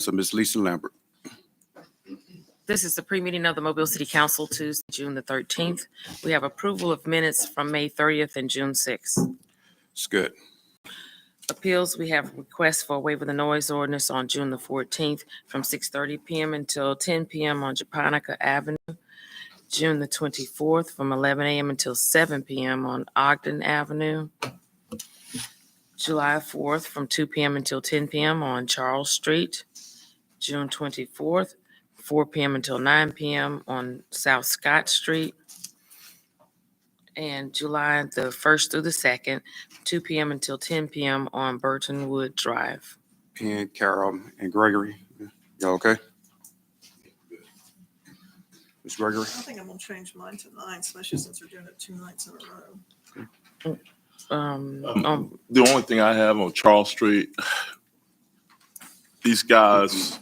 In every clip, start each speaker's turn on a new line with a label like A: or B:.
A: So Ms. Lisa Lambert.
B: This is the pre-meeting of the Mobile City Council, Tuesday, June the 13th. We have approval of minutes from May 30th and June 6th.
A: It's good.
B: Appeals, we have requests for a waiver of the noise ordinance on June the 14th from 6:30 p.m. until 10 p.m. on Japonica Avenue. June the 24th from 11 a.m. until 7 p.m. on Ogden Avenue. July 4th from 2 p.m. until 10 p.m. on Charles Street. June 24th, 4 p.m. until 9 p.m. on South Scott Street. And July the 1st through the 2nd, 2 p.m. until 10 p.m. on Burton Wood Drive.
A: Penn, Carol, and Gregory. Y'all okay? Ms. Gregory?
C: I think I'm gonna change mine to 9, especially since we're doing it 2 nights in a row.
D: The only thing I have on Charles Street, these guys,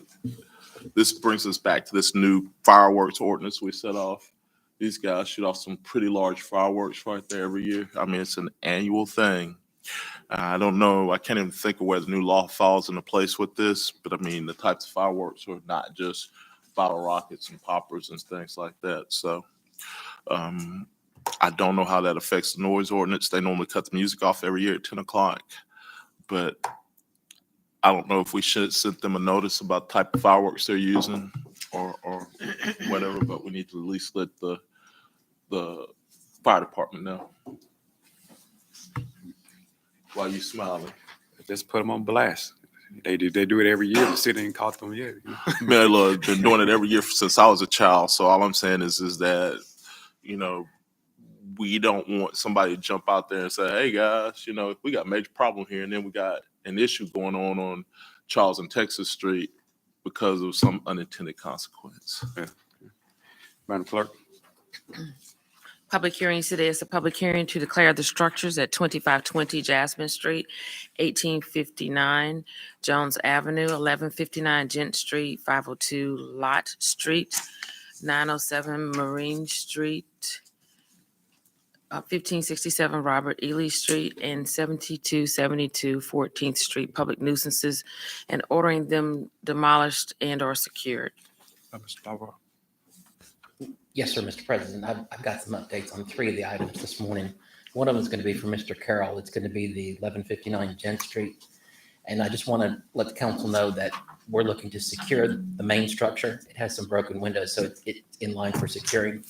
D: this brings us back to this new fireworks ordinance we set off. These guys shoot off some pretty large fireworks right there every year. I mean, it's an annual thing. I don't know. I can't even think of where the new law falls into place with this, but I mean, the types of fireworks are not just bottle rockets and poppers and things like that. So I don't know how that affects the noise ordinance. They normally cut the music off every year at 10 o'clock, but I don't know if we should send them a notice about the type of fireworks they're using or whatever, but we need to at least let the fire department know. Why are you smiling?
A: Just put them on blast. They do it every year. The city ain't caught them yet.
D: Man, look, been doing it every year since I was a child. So all I'm saying is that, you know, we don't want somebody to jump out there and say, hey guys, you know, we got a major problem here. And then we got an issue going on Charles and Texas Street because of some unintended consequence.
A: Yeah. Madam Clerk?
B: Public hearings today is a public hearing to declare the structures at 2520 Jasmine Street, 1859 Jones Avenue, 1159 Gent Street, 502 Lot Street, 907 Marine Street, 1567 Robert Ely Street, and 7272 14th Street public nuisances, and ordering them demolished and or secured.
A: Mr. Barbara?
E: Yes, sir, Mr. President. I've got some updates on 3 of the items this morning. One of them is going to be for Mr. Carroll. It's going to be the 1159 Gent Street. And I just want to let the council know that we're looking to secure the main structure. It has some broken windows, so it's in line for securing.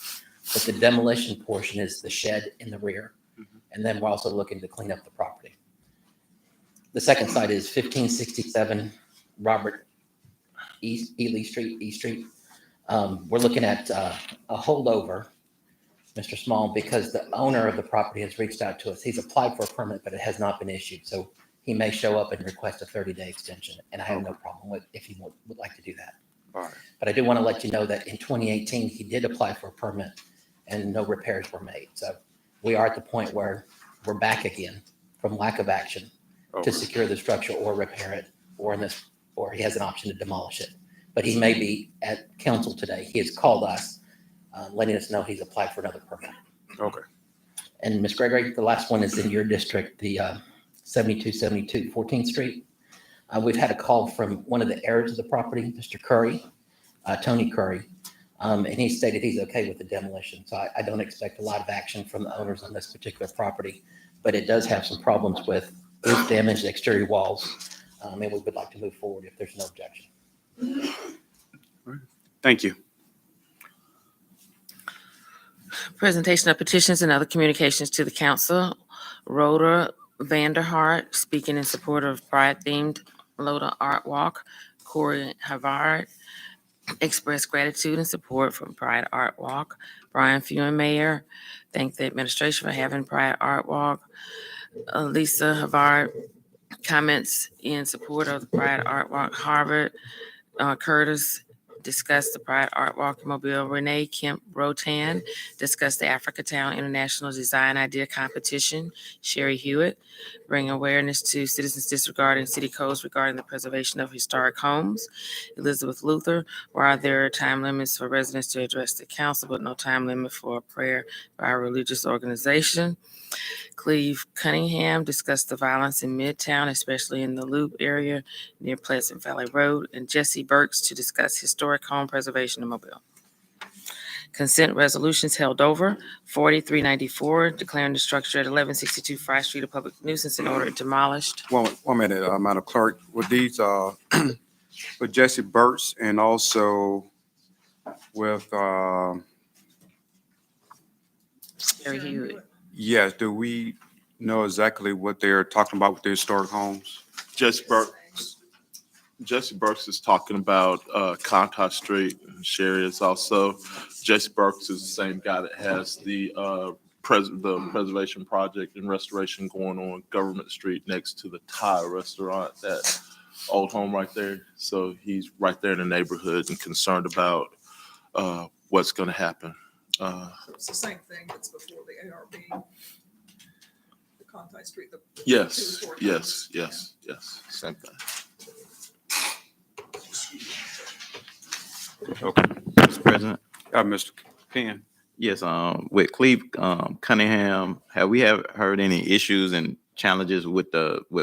E: But the demolition portion is the shed in the rear. And then we're also looking to clean up the property. The second site is 1567 Robert Ely Street, E Street. We're looking at a holdover, Mr. Small, because the owner of the property has reached out to us. He's applied for a permit, but it has not been issued. So he may show up and request a 30-day extension. And I have no problem with if he would like to do that.
A: All right.
E: But I do want to let you know that in 2018, he did apply for a permit and no repairs were made. So we are at the point where we're back again from lack of action to secure the structure or repair it, or he has an option to demolish it. But he may be at council today. He has called us, letting us know he's applied for another permit.
A: Okay.
E: And Ms. Gregory, the last one is in your district, the 7272 14th Street. We've had a call from one of the heirs of the property, Mr. Curry, Tony Curry, and he stated he's okay with the demolition. So I don't expect a lot of action from the owners on this particular property, but it does have some problems with roof damage, exterior walls, and we would like to move forward if there's no objection.
A: Thank you.
B: Presentation of petitions and other communications to the council. Rhoda Vanderhart speaking in support of Pride-themed Loda Art Walk. Corey Havard expressed gratitude and support for Pride Art Walk. Brian Fewen Mayor thanked the administration for having Pride Art Walk. Lisa Havard comments in support of the Pride Art Walk. Harvard Curtis discuss the Pride Art Walk in Mobile. Renee Kemp Rotan, discuss the Africatown International Design Idea Competition. Sherry Hewitt, bring awareness to citizens disregarding city codes regarding the preservation of historic homes. Elizabeth Luther, why there are time limits for residents to address the council, but no time limit for a prayer by a religious organization. Cleve Cunningham discussed the violence in Midtown, especially in the Loop area near Pleasant Valley Road, and Jesse Burks to discuss historic home preservation in Mobile. Consent resolutions held over. 4394, declaring the structure at 1162 Fry Street a public nuisance and order it demolished.
A: One minute, Madam Clerk, with these, with Jesse Burt's and also with,
B: Sherry Hewitt.
A: yes, do we know exactly what they're talking about with the historic homes?
D: Jesse Burks is talking about Conti Street, and Sherry is also. Jesse Burks is the same guy that has the preservation project and restoration going on Government Street next to the Thai restaurant, that old home right there. So he's right there in the neighborhood and concerned about what's going to happen.
C: So it's the same thing that's before the ARB. The Conti Street, the.
D: Yes,
C: two court
D: yes,
C: homes.
D: yes, same thing.
A: Okay,
F: Mr. President,
A: Mr. Penn.
F: yes, with Cleve Cunningham, have we heard any issues and challenges with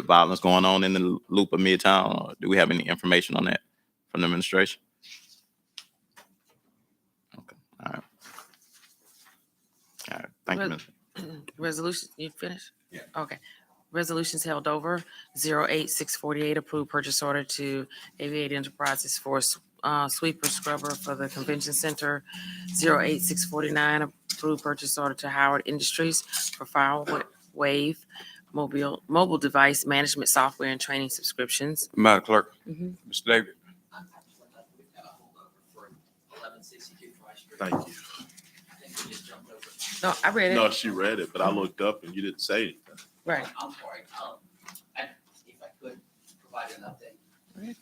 F: violence going on in the Loop of Midtown? Or do we have any information on that from the administration? Okay, all right. All right, thank you,
B: Res-
F: Mr.
B: Resolution, you finished?
A: Yeah.
B: Okay. Resolutions held over. 08648, approved purchase order to Aviate Enterprises for sweeper scrubber for the convention center. 08649, approved purchase order to Howard Industries for Firewave mobile device management software and training subscriptions.
A: Madam Clerk,
B: Mhm.
A: Mr. David.
D: Thank you.
B: No, I read it.
D: No, she read it, but I looked up and you didn't say anything.
B: Right.
E: I'm sorry. If I could provide an update.
B: Okay.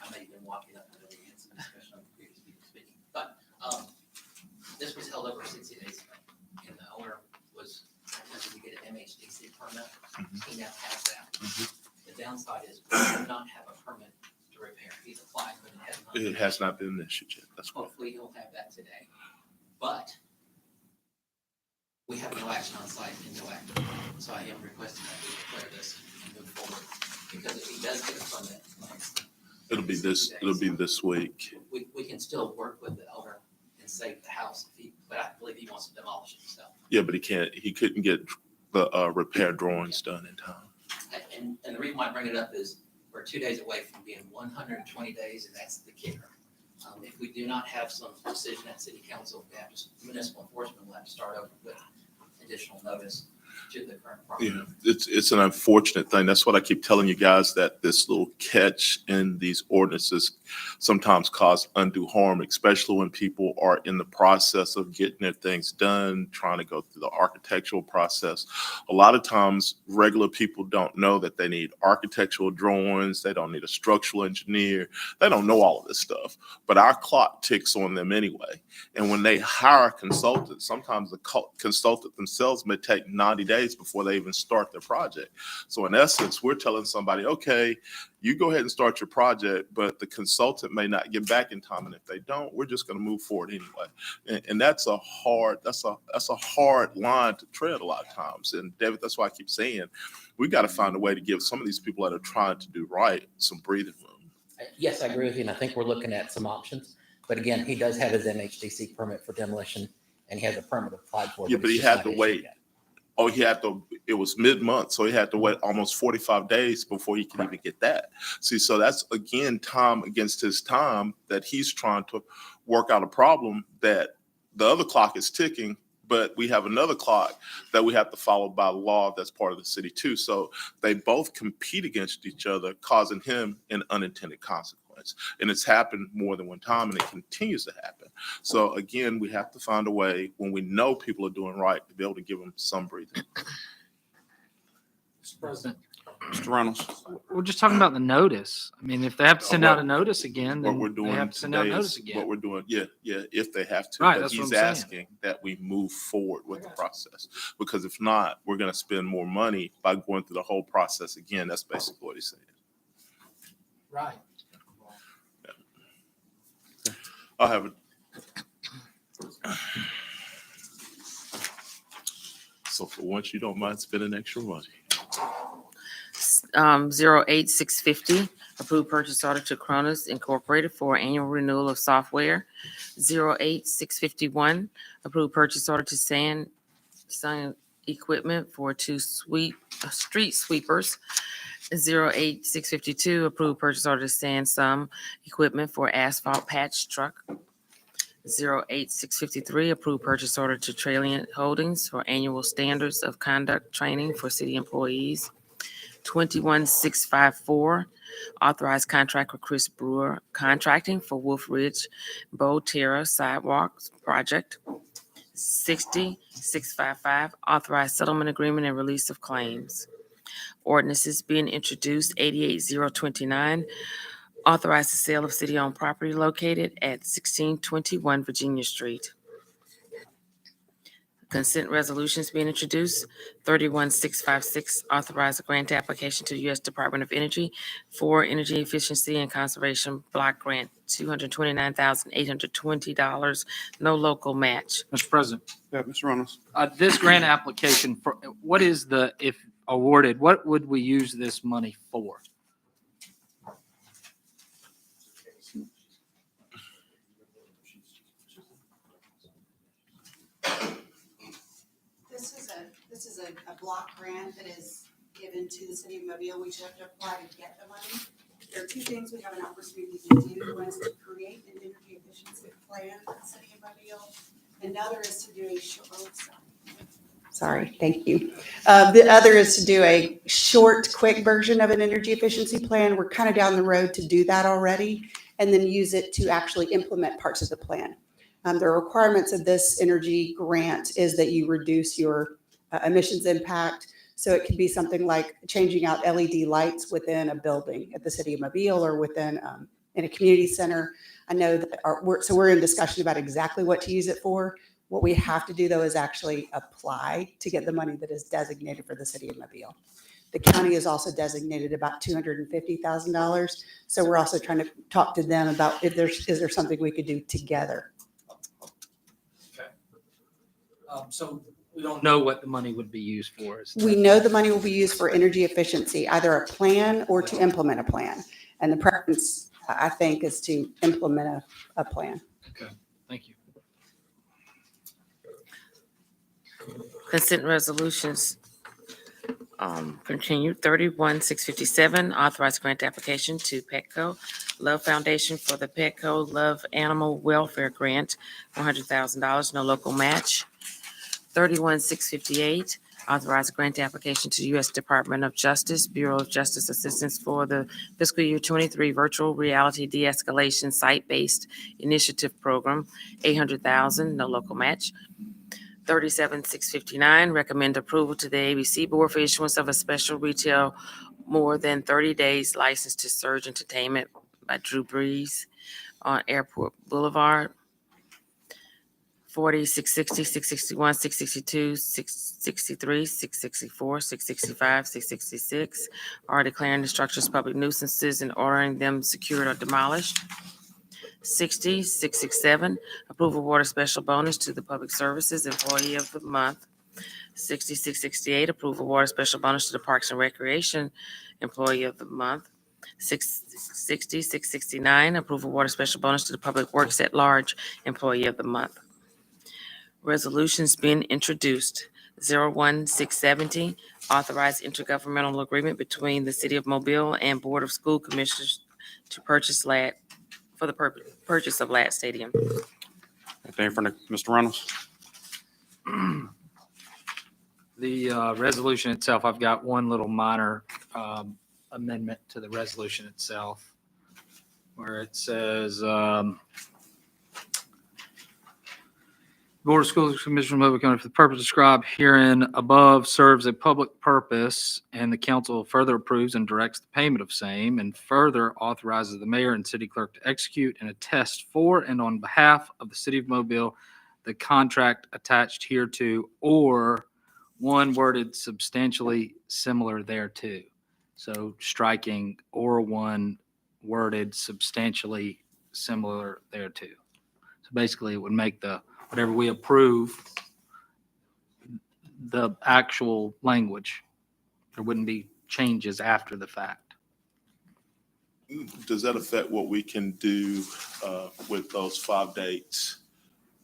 E: I may have been walking up and we had some discussion on the previous people speaking, but this was held over 60 days ago. And the owner was attempting to get an MHDC permit. He now has that. The downside is we do not have a permit to repair. He's applied, but
D: It has not been issued yet. That's correct.
E: hopefully he'll have that today. But we have no action on site and no action. So I am requesting that we declare this and move forward. Because if he does get a permit,
D: It'll be this week.
E: we can still work with the owner and save the house but I believe he wants to demolish it himself.
D: Yeah, but he couldn't get the repair drawings done in time.
E: And the reason why I bring it up is we're 2 days away from being 120 days, and that's the kicker. If we do not have some decision at city council, we have to, municipal enforcement will have to start over with additional notice to the current property.
D: Yeah, it's an unfortunate thing. That's what I keep telling you guys, that this little catch in these ordinances sometimes cause undue harm, especially when people are in the process of getting their things done, trying to go through the architectural process. A lot of times, regular people don't know that they need architectural drawings. They don't need a structural engineer. They don't know all of this stuff, but our clock ticks on them anyway. And when they hire a consultant, sometimes the consultant themselves may take 90 days before they even start their project. So in essence, we're telling somebody, okay, you go ahead and start your project, but the consultant may not get back in time. And if they don't, we're just going to move forward anyway. And that's a hard line to tread a lot of times. And David, that's why I keep saying, we got to find a way to give some of these people that are trying to do right some breathing room.
E: Yes, I agree with you, and I think we're looking at some options. But again, he does have his MHDC permit for demolition, and he has a permit applied for.
D: Yeah, but he
E: it's
D: had
E: just
D: to
E: not
D: wait.
E: issued yet.
D: Oh, it was mid-month, so he had to wait almost 45 days before he could even get that. See, so that's, again, time against his time that he's trying to work out a problem that the other clock is ticking, but we have another clock that we have to follow by law that's part of the city too. So they both compete against each other, causing him an unintended consequence. And it's happened more than one time, and it continues to happen. So again, we have to find a way, when we know people are doing right, to be able to give them some breathing.
G: Mr. President,
A: Mr. Reynolds?
G: We're just talking about the notice. I mean, if they have to send out a notice again,
D: What
G: then
D: we're
G: they
D: doing
G: have to send out
D: today
G: notice
D: is,
G: again.
D: what we're doing, yeah, if they have to.
G: Right,
D: But
G: that's what
D: he's
G: I'm saying.
D: asking that we move forward with the process, because if not, we're gonna spend more money by going through the whole process again. That's basically what he's saying.
G: Right.
D: I'll have it. So for once, you don't mind spending extra money.
B: 08650, approved purchase order to Cronus Incorporated for annual renewal of software. 08651, approved purchase order to Sun Equipment for street sweepers. 08652, approved purchase order to Some Equipment for asphalt patch truck. 08653, approved purchase order to Traliant Holdings for annual standards of conduct training for city employees. 21654, authorized contract with Chris Brewer Contracting for Wolf Ridge Bow Terra Sidewalks Project. 60655, authorized settlement agreement and release of claims. Ordinances being introduced, 88029, authorize the sale of city-owned property located at 1621 Virginia Street. Consent resolutions being introduced, 31656, authorize a grant application to the U.S. Department of Energy for Energy Efficiency and Conservation Block Grant, $229,820, no local match.
G: Mr. President,
A: Yeah, Mr. Reynolds?
G: this grant application, for what is if awarded, what would we use this money for?
H: This is a block grant that is given to the city of Mobile. We should have to apply to get the money. There are two things we have an opportunity to do. One is to create an energy efficiency plan for the city of Mobile. Another is to do a Sorry, thank you. The other is to do a short, quick version of an energy efficiency plan. We're kind of down the road to do that already, and then use it to actually implement parts of the plan. The requirements of this energy grant is that you reduce your emissions impact. So it could be something like changing out LED lights within a building at the city of Mobile or within in a community center. I know that we're in discussion about exactly what to use it for. What we have to do though is actually apply to get the money that is designated for the city of Mobile. The county has also designated about $250,000. So we're also trying to talk to them about is there something we could do together.
G: So we don't know what the money would be used for.
H: We know the money will be used for energy efficiency, either a plan or to implement a plan. And the preference, I think, is to implement a plan.
G: Okay, thank you.
B: Consent resolutions continue. 31657, authorized grant application to Petco Love Foundation for the Petco Love Animal Welfare Grant, $100,000, no local match. 31658, authorized grant application to U.S. Department of Justice, Bureau of Justice Assistance for the fiscal year 23 virtual reality de-escalation site-based initiative program, $800,000, no local match. 37659, recommend approval to the ABC Board for issuance of a special retail more than 30 days license to Surge Entertainment by Drew Brees on Airport Boulevard. 40, 660, 661, 662, 663, 664, 665, 666 are declaring the structures public nuisances and ordering them secured or demolished. 60, 667, approve award of special bonus to the Public Services Employee of the Month. 60, 668, approve award of special bonus to the Parks and Recreation Employee of the Month. 660, 669, approve award of special bonus to the Public Works at Large Employee of the Month. Resolutions being introduced. 01670, authorized intergovernmental agreement between the City of Mobile and Board of School Commissioners to purchase for the purchase of Ladd Stadium.
A: Anything from Mr. Reynolds?
G: The resolution itself, I've got one little minor amendment to the resolution itself where it says Board of Schools Commissioners of Mobile County, for the purpose described herein above, serves a public purpose, and the council further approves and directs the payment of same, and further authorizes the mayor and city clerk to execute and attest for and on behalf of the city of Mobile the contract attached hereto, or one worded substantially similar thereto. So striking or one worded substantially similar thereto. So basically, it would make the whatever we approve, the actual language. There wouldn't be changes after the fact.
D: Does that affect what we can do with those 5 dates?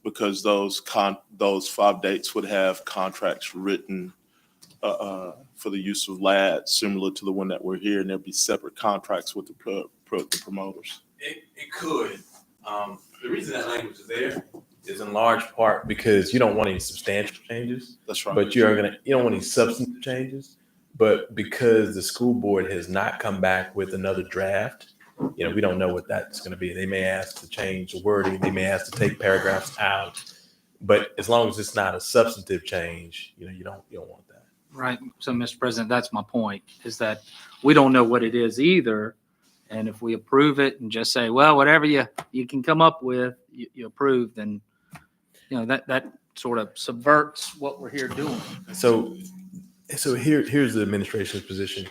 D: Because those 5 dates would have contracts written for the use of LAD, similar to the one that we're here, and there'd be separate contracts with the promoters.
I: It could. The reason that language is there is in large part because you don't want any substantial changes,
D: That's right.
I: but you don't want any substantive changes. But because the school board has not come back with another draft, we don't know what that's going to be. They may ask to change the wording. They may ask to take paragraphs out. But as long as it's not a substantive change, you don't want that.
G: Right. So, Mr. President, that's my point, is that we don't know what it is either. And if we approve it and just say, well, whatever you can come up with, you approve, then, that sort of subverts what we're here doing.
I: So here's the administration's position.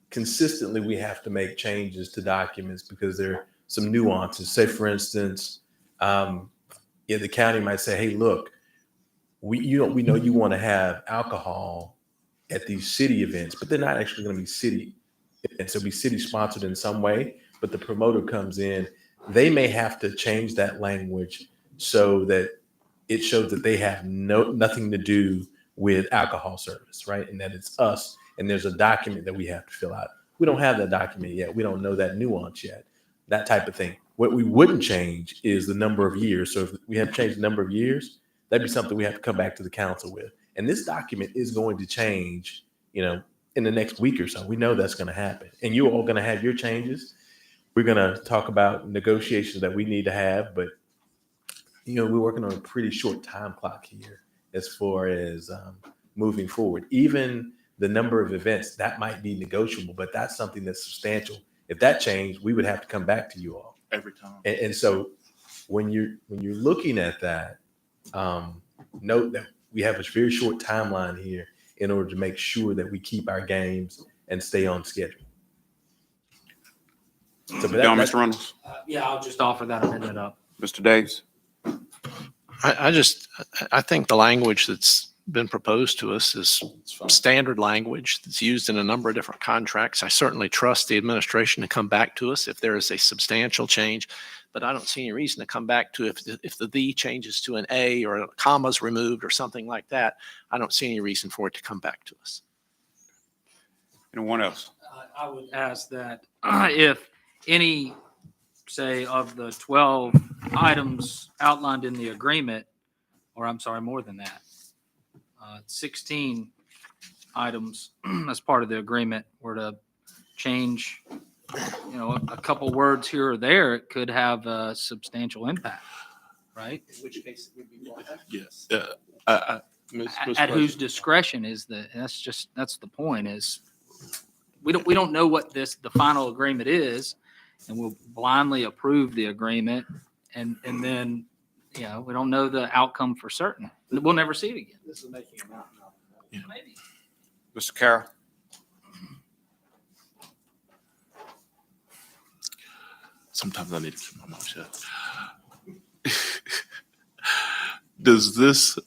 I: Consistently, we have to make changes to documents because there are some nuances. Say, for instance, the county might say, "Hey, look, we know you want to have alcohol at these city events, but they're not actually going to be city events. They'll be city sponsored in some way." But the promoter comes in, they may have to change that language so that it shows that they have nothing to do with alcohol service, right? And that it's us, and there's a document that we have to fill out. We don't have that document yet. We don't know that nuance yet, that type of thing. What we wouldn't change is the number of years. So if we have to change the number of years, that'd be something we have to come back to the council with. And this document is going to change, in the next week or so. We know that's going to happen. And you're all going to have your changes. We're going to talk about negotiations that we need to have, but, we're working on a pretty short time clock here as far as moving forward. Even the number of events, that might be negotiable, but that's something that's substantial. If that changed, we would have to come back to you all.
D: Every time.
I: And so when you're looking at that, note that we have a very short timeline here in order to make sure that we keep our games and stay on schedule. So, but
A: Down, Mr. Reynolds,
G: Yeah, I'll just offer that amendment up.
A: Mr. Davis.
J: I think the language that's been proposed to us is standard language that's used in a number of different contracts. I certainly trust the administration to come back to us if there is a substantial change, but I don't see any reason to come back to if the changes to an A or a comma's removed or something like that. I don't see any reason for it to come back to us.
A: Anyone else?
G: I would ask that if any, say, of the 12 items outlined in the agreement, or I'm sorry, more than that, 16 items as part of the agreement were to change, a couple words here or there, it could have a substantial impact, right? In which case it would be brought back.
D: Yes. Mr.
G: At whose
D: President.
G: discretion is that's the point, is we don't know what the final agreement is, and we'll blindly approve the agreement, and then we don't know the outcome for certain. We'll never see it again. This is making a mountain out of it.
D: Yeah.
G: Maybe.
A: Mr. Carroll.
D: Sometimes I need to keep my mouth shut. Does this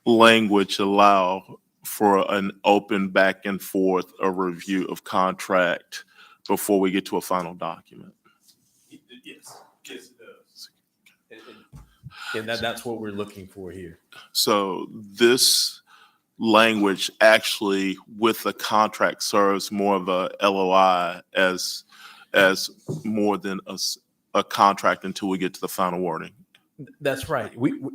D: language allow for an open back and forth, a review of contract before we get to a final document?
I: Yes, it does. And that's what we're looking for here.
D: So this language actually with the contract serves more of a LOI as more than a contract until we get to the final wording.
I: That's right.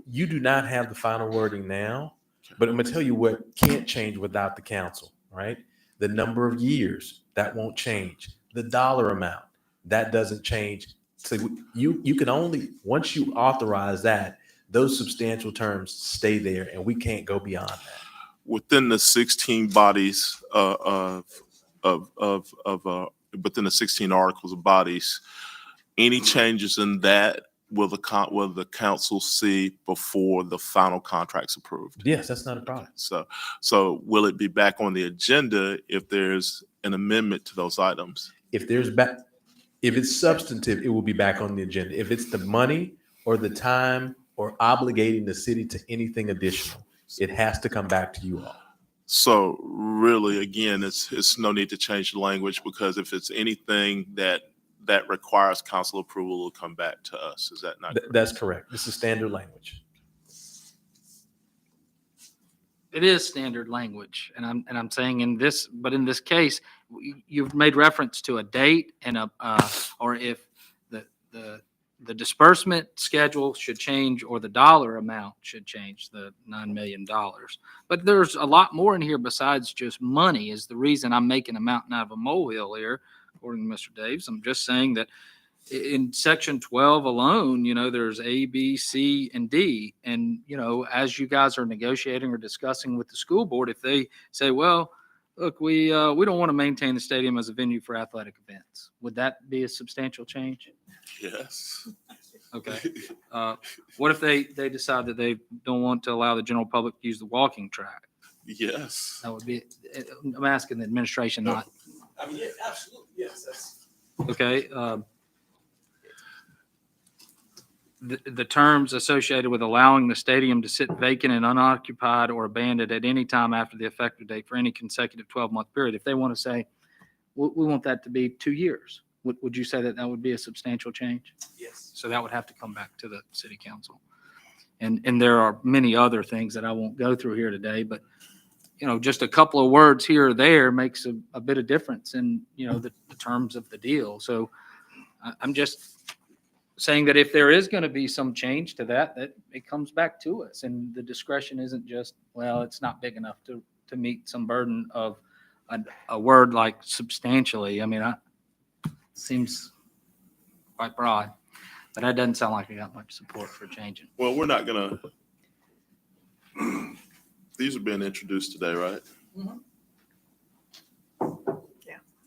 I: You do not have the final wording now, but I'm going to tell you what can't change without the council, right? The number of years, that won't change. The dollar amount, that doesn't change. So you can only, once you authorize that, those substantial terms stay there, and we can't go beyond that.
D: Within the 16 bodies within the 16 articles of bodies, any changes in that will the council see before the final contract's approved?
I: Yes, that's not a problem.
D: So will it be back on the agenda if there's an amendment to those items?
I: If it's substantive, it will be back on the agenda. If it's the money or the time or obligating the city to anything additional, it has to come back to you all.
D: So really, again, it's no need to change the language, because if it's anything that requires council approval, will come back to us. Is that not correct?
I: That's correct. This is standard language.
G: It is standard language, and I'm saying in this case, you've made reference to a date and or if the disbursement schedule should change or the dollar amount should change, the $9 million. But there's a lot more in here besides just money is the reason I'm making a mountain out of a molehill here, according to Mr. Daves. I'm just saying that in section 12 alone, there's A, B, C, and D. And, as you guys are negotiating or discussing with the school board, if they say, well, look, we don't want to maintain the stadium as a venue for athletic events, would that be a substantial change?
D: Yes.
G: Okay. What if they decide that they don't want to allow the general public to use the walking track?
D: Yes.
G: That would be, I'm asking the administration, not,
I: I mean, yeah, absolutely. Yes.
G: okay. The terms associated with allowing the stadium to sit vacant and unoccupied or abandoned at any time after the effective date for any consecutive 12-month period. If they want to say, we want that to be 2 years, would you say that would be a substantial change?
I: Yes.
G: So that would have to come back to the city council. And there are many other things that I won't go through here today, but, just a couple of words here or there makes a bit of difference in, the terms of the deal. So I'm just saying that if there is going to be some change to that it comes back to us, and the discretion isn't just, well, it's not big enough to meet some burden of a word like substantially. I mean, seems quite broad, but that doesn't sound like I got much support for changing.
D: Well, we're not gonna. These are being introduced today, right?
C: Yeah,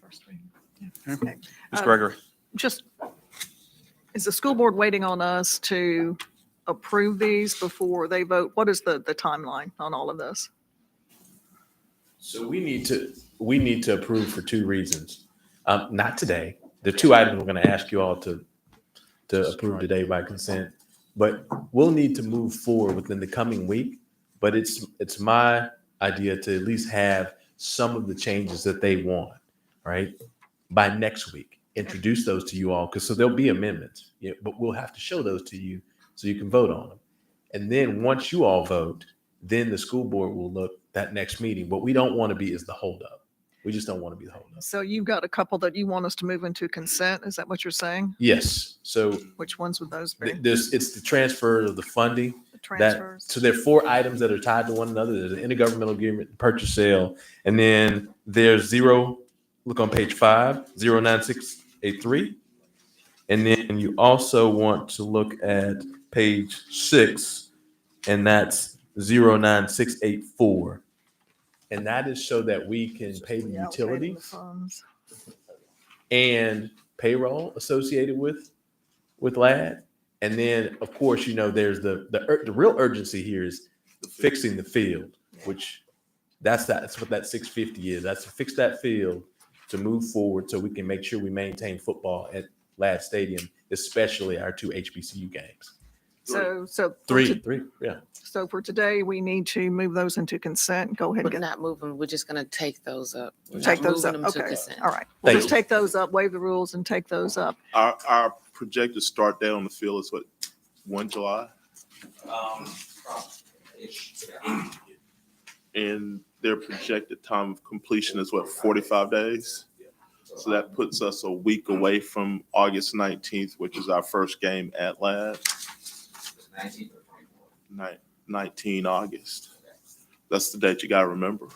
C: first reading. Yeah. Okay.
A: Ms. Gregory.
C: Just, is the school board waiting on us to approve these before they vote? What is the timeline on all of this?
I: So we need to approve for two reasons. Not today. The two items we're going to ask you all to approve today by consent, but we'll need to move forward within the coming week. But it's my idea to at least have some of the changes that they want, right, by next week. Introduce those to you all, so there'll be amendments, but we'll have to show those to you so you can vote on them. And then once you all vote, then the school board will look that next meeting. What we don't want to be is the holdup. We just don't want to be the holdup.
C: So you've got a couple that you want us to move into consent. Is that what you're saying?
I: Yes. So
C: Which ones would those be?
I: it's the transfer of the funding.
C: The transfers?
I: So there are 4 items that are tied to one another. There's an intergovernmental agreement, purchase sale, and then there's look on page 5, 09683. And then you also want to look at page 6, and that's 09684. And that is so that we can pay the
C: Reallocating the
I: utilities
C: funds.
I: and payroll associated with LAD. And then, of course, there's the real urgency here is fixing the field, which that's what that 650 is. That's to fix that field to move forward so we can make sure we maintain football at LAD Stadium, especially our 2 HBCU games.
C: So
I: Three, yeah.
C: So for today, we need to move those into consent. Go ahead and
B: We're
C: get,
B: not moving, we're just gonna take those up. We're not
C: take those up.
B: moving them to
C: Okay,
B: consent.
C: all right. We'll
I: Thank
C: just
I: you.
C: take those up, waive the rules and take those up.
D: Our projected start date on the field is what, 1 July? And their projected time of completion is what, 45 days? So that puts us a week away from August 19th, which is our first game at LAD. 19 August. That's the date you gotta remember.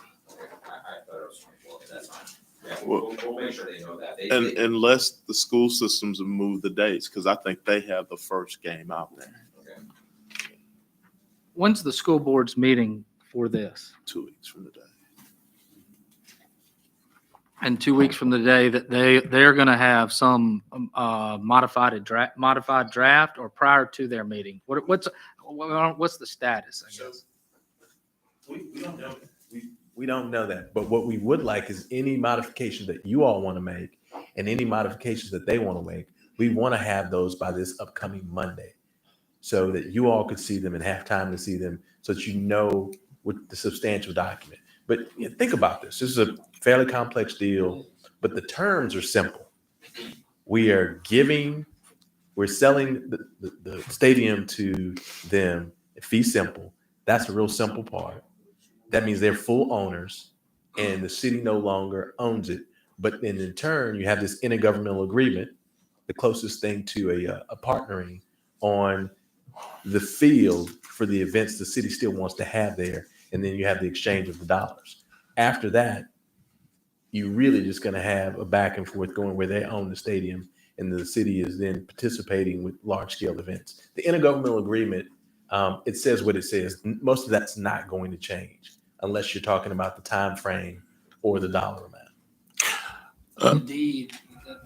D: We'll make sure they know that. Unless the school systems have moved the dates, because I think they have the first game out there.
G: When's the school board's meeting for this?
D: 2 weeks from today.
G: And 2 weeks from the day that they're going to have some modified draft or prior to their meeting? What's the status, I guess?
I: We don't know. We don't know that. But what we would like is any modifications that you all want to make and any modifications that they want to make, we want to have those by this upcoming Monday so that you all could see them and have time to see them so that you know what the substantial document. But think about this. This is a fairly complex deal, but the terms are simple. We're selling the stadium to them, fee simple. That's a real simple part. That means they're full owners and the city no longer owns it. But then in turn, you have this intergovernmental agreement, the closest thing to a partnering on the field for the events the city still wants to have there. And then you have the exchange of the dollars. After that, you're really just going to have a back and forth going where they own the stadium and the city is then participating with large scale events. The intergovernmental agreement, it says what it says. Most of that's not going to change unless you're talking about the time frame or the dollar amount.
G: Deed,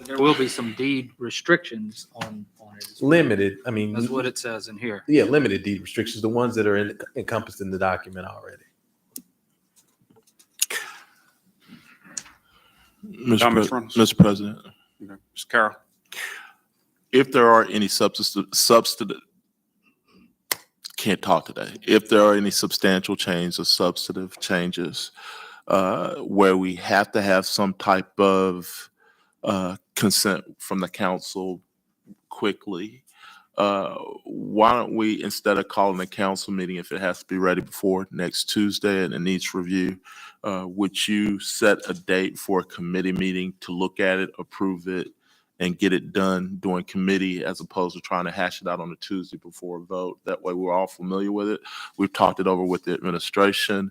G: there will be some deed restrictions on it.
I: Limited, I mean,
G: That's what it says in here.
I: yeah, limited deed restrictions, the ones that are encompassed in the document already.
A: Comments from us?
D: Mr. President,
A: Okay. Ms. Carroll?
D: if there are any can't talk today. If there are any substantial changes or substantive changes where we have to have some type of consent from the council quickly, why don't we, instead of calling a council meeting, if it has to be ready before next Tuesday and it needs review, would you set a date for a committee meeting to look at it, approve it, and get it done during committee as opposed to trying to hash it out on a Tuesday before a vote? That way we're all familiar with it. We've talked it over with the administration.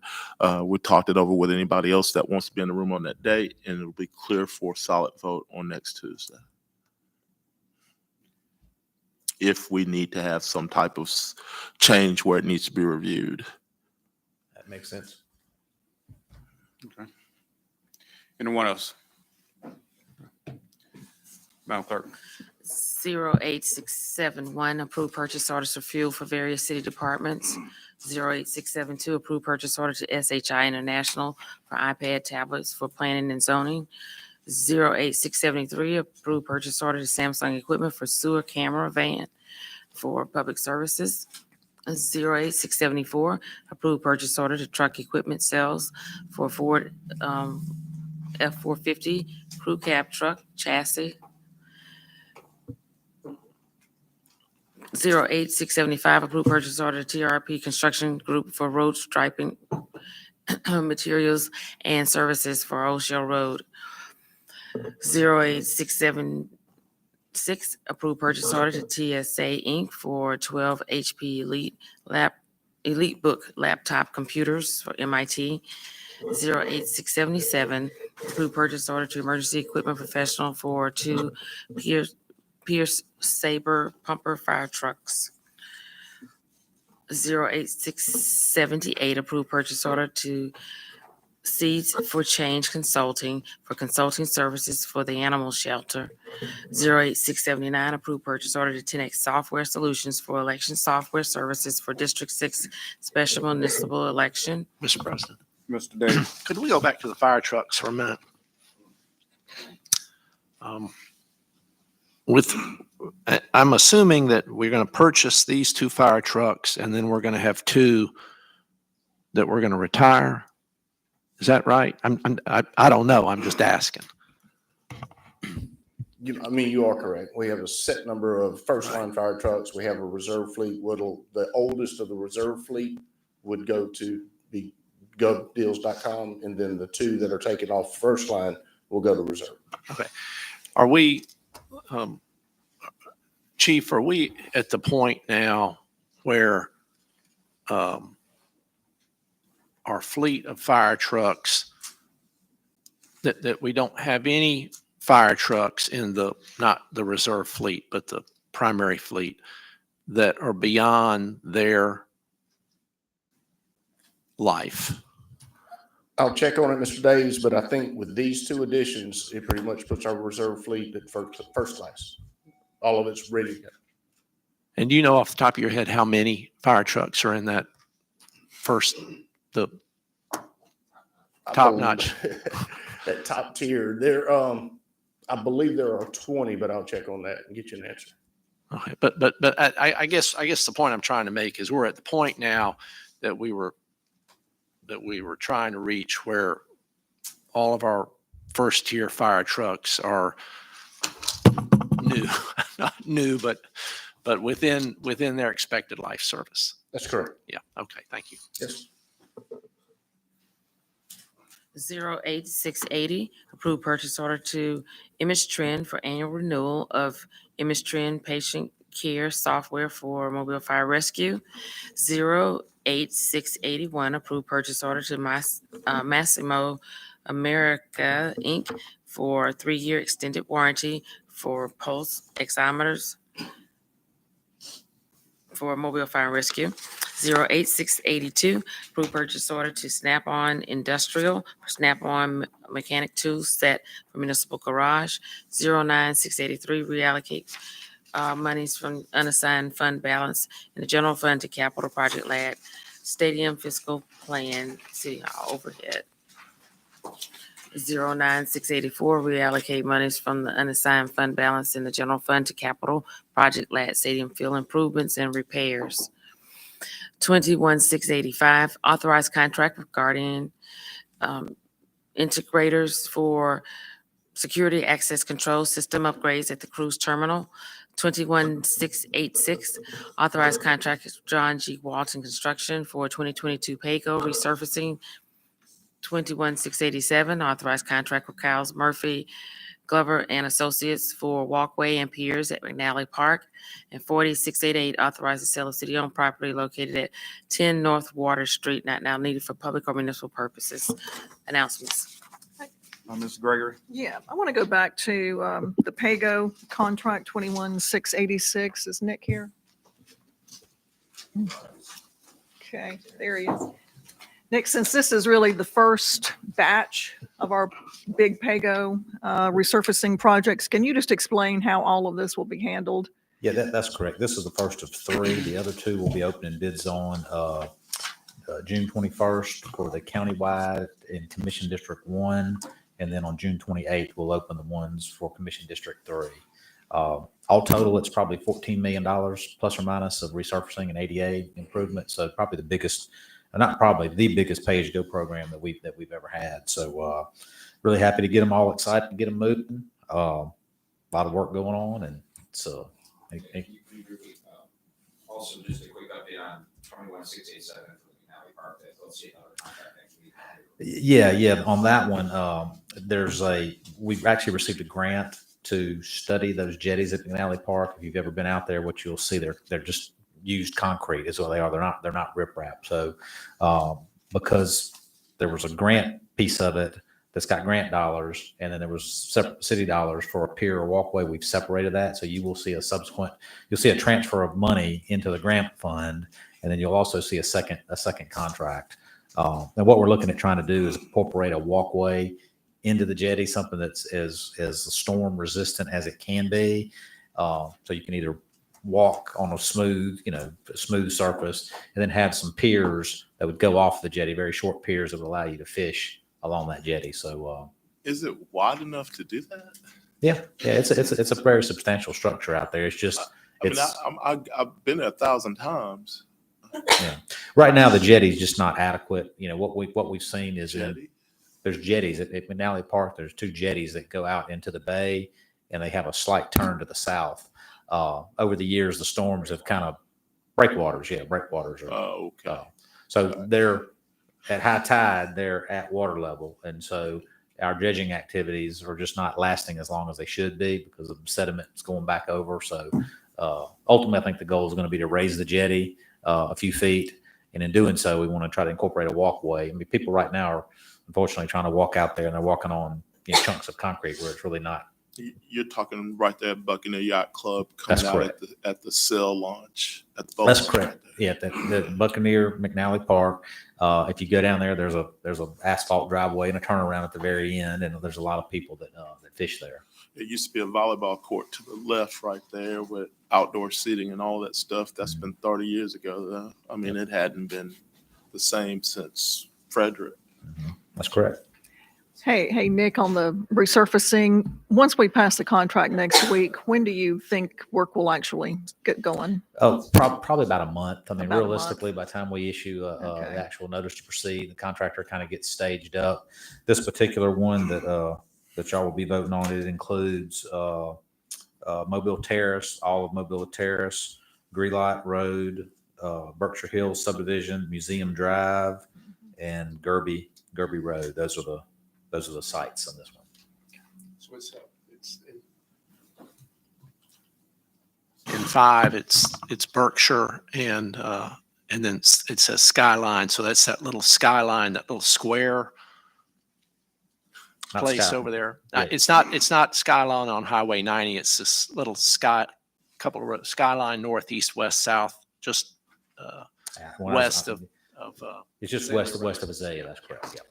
D: We've talked it over with anybody else that wants to be in the room on that date, and it'll be clear for a solid vote on next Tuesday. If we need to have some type of change where it needs to be reviewed.
I: That makes sense.
A: Okay. Anyone else? Madam Clerk?
B: 08671, approved purchase orders for fuel for various city departments. 08672, approved purchase order to SHI International for iPad tablets for planning and zoning. 08673, approved purchase order to Samsung Equipment for sewer camera van for public services. 08674, approved purchase order to truck equipment sales for Ford F-450 crew cab truck chassis. 08675, approved purchase order to TRP Construction Group for road striping materials and services for Old Shell Road. 08676, approved purchase order to TSA Inc. for 12 HP EliteBook laptop computers for MIT. 08677, approved purchase order to Emergency Equipment Professional for 2 Pierce Saber pumper fire trucks. 08678, approved purchase order to Seeds for Change Consulting for consulting services for the animal shelter. 08679, approved purchase order to 10X Software Solutions for election software services for District 6 Special Municipal Election.
J: Mr. President,
A: Mr. Davis?
J: could we go back to the fire trucks for a minute? I'm assuming that we're going to purchase these 2 fire trucks and then we're going to have 2 that we're going to retire. Is that right? I don't know. I'm just asking.
K: You are correct. We have a set number of first line fire trucks. We have a reserve fleet. The oldest of the reserve fleet would go to the govdeals.com, and then the 2 that are taken off first line will go to reserve.
J: Okay. Are we, Chief, are we at the point now where our fleet of fire trucks, that we don't have any fire trucks in not the reserve fleet, but the primary fleet that are beyond their life.
K: I'll check on it, Mr. Days, but I think with these two additions, it pretty much puts our reserve fleet at first class. All of it's ready to go.
J: And do you know off the top of your head how many fire trucks are in that the
K: I
J: top
K: believe-
J: notch?
K: That top tier, there, I believe there are 20, but I'll check on that and get you an answer.
J: Okay, but I guess the point I'm trying to make is we're at the point now that we were trying to reach where all of our first tier fire trucks are new, not new, but within their expected life service.
K: That's correct.
J: Yeah. Okay. Thank you.
K: Yes.
B: 08680, approved purchase order to Image Trend for annual renewal of Image Trend patient care software for mobile fire rescue. 08681, approved purchase order to Massimo America, Inc. for 3-year extended warranty for pulse oximeters for mobile fire rescue. 08682, approved purchase order to Snap-on Industrial for Snap-on Mechanic Tool Set for Municipal Garage. 09683, reallocate monies from unassigned fund balance in the general fund to capital project lab, stadium fiscal plan, city hall overhead. 09684, reallocate monies from the unassigned fund balance in the general fund to capital project lab, stadium field improvements and repairs. 21685, authorized contract with Guardian integrators for security access control system upgrades at the cruise terminal. 21686, authorized contract with John G. Walton Construction for 2022 PAYGO resurfacing. 21687, authorized contract with Kyles Murphy Glover and Associates for walkway and piers at McNally Park. And 40688, authorized the sale of city-owned property located at 10 North Water Street, not now needed for public or municipal purposes. Announcements.
A: Ms. Gregory?
C: Yeah, I want to go back to the PAYGO contract 21686. Is Nick here? Okay, there he is. Nick, since this is really the first batch of our big PAYGO resurfacing projects, can you just explain how all of this will be handled?
L: Yeah, that's correct. This is the first of 3. The other 2 will be opening bids on June 21st for the countywide in Commission District 1. And then on June 28th, we'll open the ones for Commission District 3. All total, it's probably $14 million plus or minus of resurfacing and ADA improvement. So probably the biggest, not probably the biggest pay-as-you-go program that we've ever had. So really happy to get them all excited, to get them moving. A lot of work going on, and so.
M: Also, just a quick update on 21687 for the Canal Park. Let's see another contract next week.
L: Yeah. On that one, we've actually received a grant to study those jetties at McNally Park. If you've ever been out there, what you'll see, they're just used concrete is what they are. They're not riprap. So because there was a grant piece of it that's got grant dollars, and then there was separate city dollars for a pier or walkway, we've separated that. So you will see you'll see a transfer of money into the grant fund, and then you'll also see a second contract. And what we're looking at trying to do is incorporate a walkway into the jetty, something that's as storm resistant as it can be. So you can either walk on a smooth surface, and then have some piers that would go off the jetty, very short piers that would allow you to fish along that jetty. So
D: Is it wide enough to do that?
L: yeah, it's a very substantial structure out there. It's just
D: I've been there 1,000 times.
L: yeah. Right now the jetty is just not adequate. What we've seen is there's jetties at McNally Park. There's 2 jetties that go out into the bay, and they have a slight turn to the south. Over the years, the storms have kind of breakwaters.
D: Oh, okay.
L: So they're at high tide, they're at water level. And so our dredging activities are just not lasting as long as they should be because of sediment that's going back over. So ultimately, I think the goal is going to be to raise the jetty a few feet. And in doing so, we want to try to incorporate a walkway. I mean, people right now are unfortunately trying to walk out there, and they're walking on chunks of concrete where it's really not
D: You're talking right there at Buccaneer Yacht Club
L: That's
D: coming out
L: correct.
D: at the sail launch at the boat
L: That's
D: launch
L: correct.
D: right there.
L: Yeah, the Buccaneer McNally Park. If you go down there, there's a asphalt driveway and a turnaround at the very end, and there's a lot of people that fish there.
D: It used to be a volleyball court to the left right there with outdoor seating and all that stuff. That's been 30 years ago, though. I mean, it hadn't been the same since Frederick.
L: That's correct.
C: Hey, Nick, on the resurfacing, once we pass the contract next week, when do you think work will actually get going?
L: Oh, probably about a month. I mean,
C: About a month.
L: realistically, by the time we issue
C: Okay.
L: the actual notice to proceed, the contractor kind of gets staged up. This particular one that y'all will be voting on, it includes Mobile Terrace, all of Mobile Terrace, Greenlight Road, Berkshire Hills subdivision, Museum Drive, and Gerby Road. Those are the sites on this one.
J: So it's in 5, it's Berkshire and then it says Skyline. So that's that little skyline, that little square
L: Not
J: place
L: Sky-
J: over there.
L: Yeah.
J: It's not Skyline on Highway 90. It's this little couple of roads, Skyline north, east, west, south, just
L: Yeah, when I was-
J: west of
L: It's just west of Azalea. That's correct. Yeah.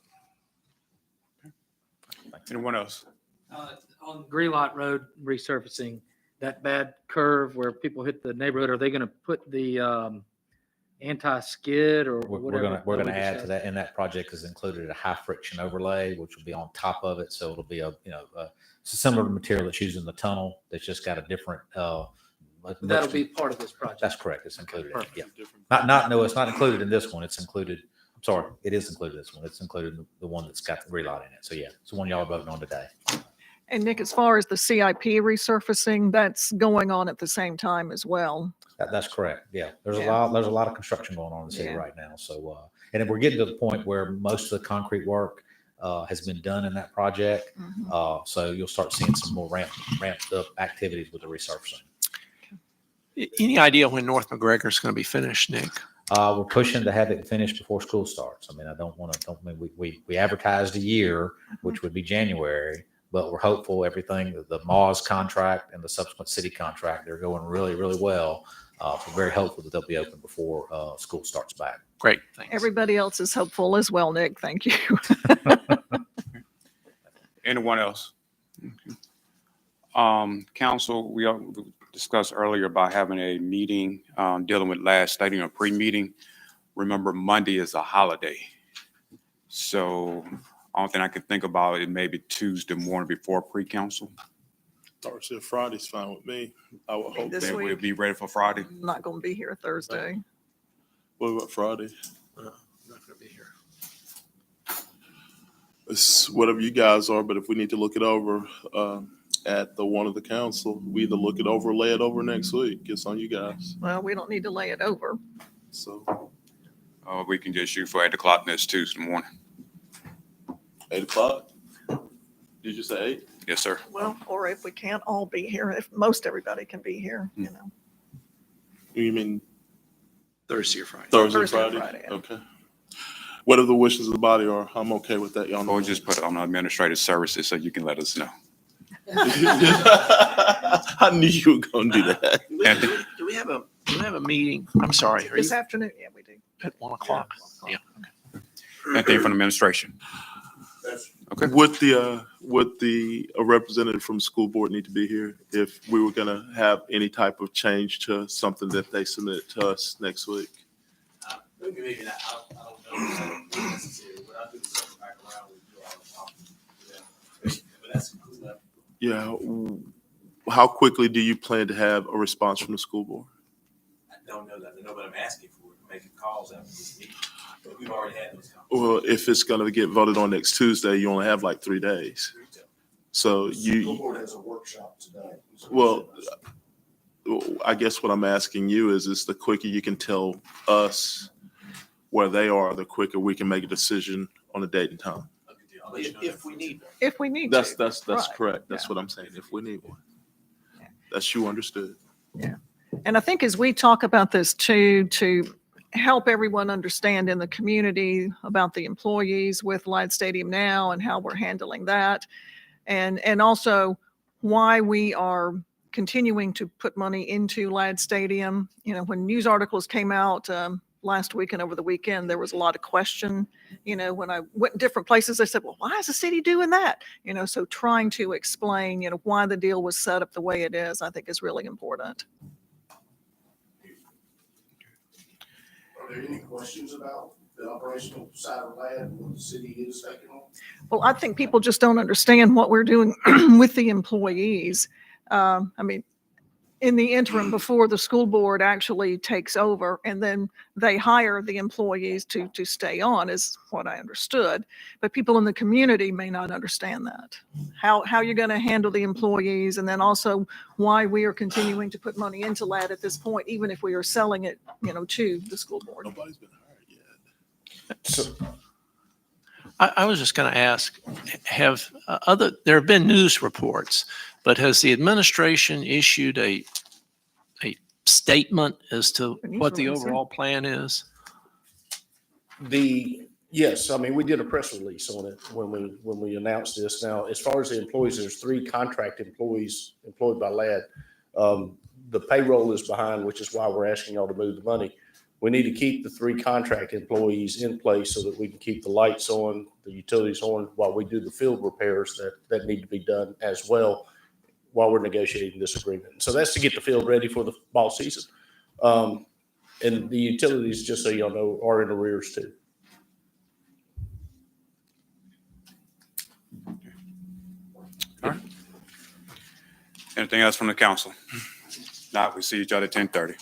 A: Anyone else?
G: On Greenlight Road resurfacing, that bad curve where people hit the neighborhood, are they going to put the anti-skid or
L: We're
G: whatever?
L: gonna add to that, and that project is included a high friction overlay, which will be on top of it. So it'll be it's a similar material that's used in the tunnel. That's just got a different.
G: That'll be part of this project.
L: That's correct. It's included. In it, yeah.
D: Different-
L: No, it's not included in this one. It's included. I'm sorry, it is included in this one. It's included in the one that's got the relight in it. So yeah, it's the one y'all are voting on today.
C: And Nick, as far as the CIP resurfacing, that's going on at the same time as well.
L: That's correct. Yeah, there's
C: Yeah.
L: a lot of construction going on in the city
C: Yeah.
L: right now. So and then we're getting to the point where most of the concrete work has been done in that project.
C: Mhm.
L: So you'll start seeing some more ramped up activities with the resurfacing.
J: Any idea when North McGregor is going to be finished, Nick?
L: We're pushing to have it finished before school starts. I mean, we advertised a year, which would be January, but we're hopeful everything, the Moz contract and the subsequent city contract, they're going really, really well. We're very hopeful that they'll be open before school starts back.
J: Great, thanks.
C: Everybody else is hopeful as well, Nick. Thank you.
A: Anyone else? Council, we discussed earlier about having a meeting, dealing with last study or pre-meeting. Remember, Monday is a holiday. So only thing I could think about it maybe Tuesday morning before pre-council.
D: Thursday or Friday's fine with me. I would hope.
C: This
A: Then we'll
C: week.
A: be ready for Friday.
C: I'm not going to be here Thursday.
D: What about Friday?
J: I'm not going to be here.
D: It's whatever you guys are, but if we need to look it over at the one of the council, we either look it over or lay it over next week. It's on you guys.
C: Well, we don't need to lay it over.
D: So
A: We can just shoot for 8 o'clock next Tuesday morning.
D: 8 o'clock? Did you say 8?
A: Yes, sir.
C: Well, or if we can't all be here, if most everybody can be here, you know.
D: You mean
J: Thursday or Friday.
D: Thursday,
C: Thursday or
D: Friday?
C: Friday, yeah.
D: Okay. Whatever the wishes of the body are, I'm okay with that. Y'all know.
A: Or just put it on administrative services so you can let us know.
D: I knew you were gonna do that.
A: Anthony?
J: Do we have a meeting? I'm sorry. Are
C: This
J: you
C: afternoon, yeah, we do.
J: at 1 o'clock? Yeah.
A: Anything from the administration? Okay.
D: Would the representative from the school board need to be here if we were gonna have any type of change to something that they submit to us next week?
M: Maybe not, I don't know if it's necessary, but I'll do something back around with you all. But that's cool.
D: Yeah. How quickly do you plan to have a response from the school board?
M: I don't know that, I know, but I'm asking for it, making calls after this meeting. But we've already had those conversations.
D: Well, if it's gonna get voted on next Tuesday, you only have like 3 days. So
K: School
D: you,
K: board has a workshop today.
D: well, I guess what I'm asking you is the quicker you can tell us where they are, the quicker we can make a decision on a date and time.
M: I'll let you know
J: If we need one.
C: If we need
D: That's
C: to. Right,
D: correct. That's
C: yeah.
D: what I'm saying. If we need one.
C: Yeah.
D: That's you understood.
C: And I think as we talk about this too, to help everyone understand in the community about the employees with Light Stadium Now and how we're handling that. And also why we are continuing to put money into Ladd Stadium. You know, when news articles came out last week and over the weekend, there was a lot of question. You know, when I went in different places, they said, well, why is the city doing that? You know, so trying to explain, you know, why the deal was set up the way it is, I think is really important.
K: Are there any questions about the operational side of Ladd, what the city is taking on?
C: Well, I think people just don't understand what we're doing with the employees. I mean, in the interim, before the school board actually takes over, and then they hire the employees to stay on, is what I understood. But people in the community may not understand that. How you're going to handle the employees, and then also why we are continuing to put money into Ladd at this point, even if we are selling it, you know, to the school board.
D: Nobody's been hired yet.
K: So,
J: I was just going to ask, there have been news reports, but has the administration issued a statement as to
C: The news
J: what the
C: release, yeah.
J: overall plan is?
K: yes, I mean, we did a press release on it when we announced this. Now, as far as the employees, there's 3 contract employees employed by Ladd. The payroll is behind, which is why we're asking y'all to move the money. We need to keep the 3 contract employees in place so that we can keep the lights on, the utilities on, while we do the field repairs that need to be done as well while we're negotiating this agreement. So that's to get the field ready for the ball season. And the utilities, just so y'all know, are in arrears too.
A: Anything else from the council? Not, we see each other at 10:30.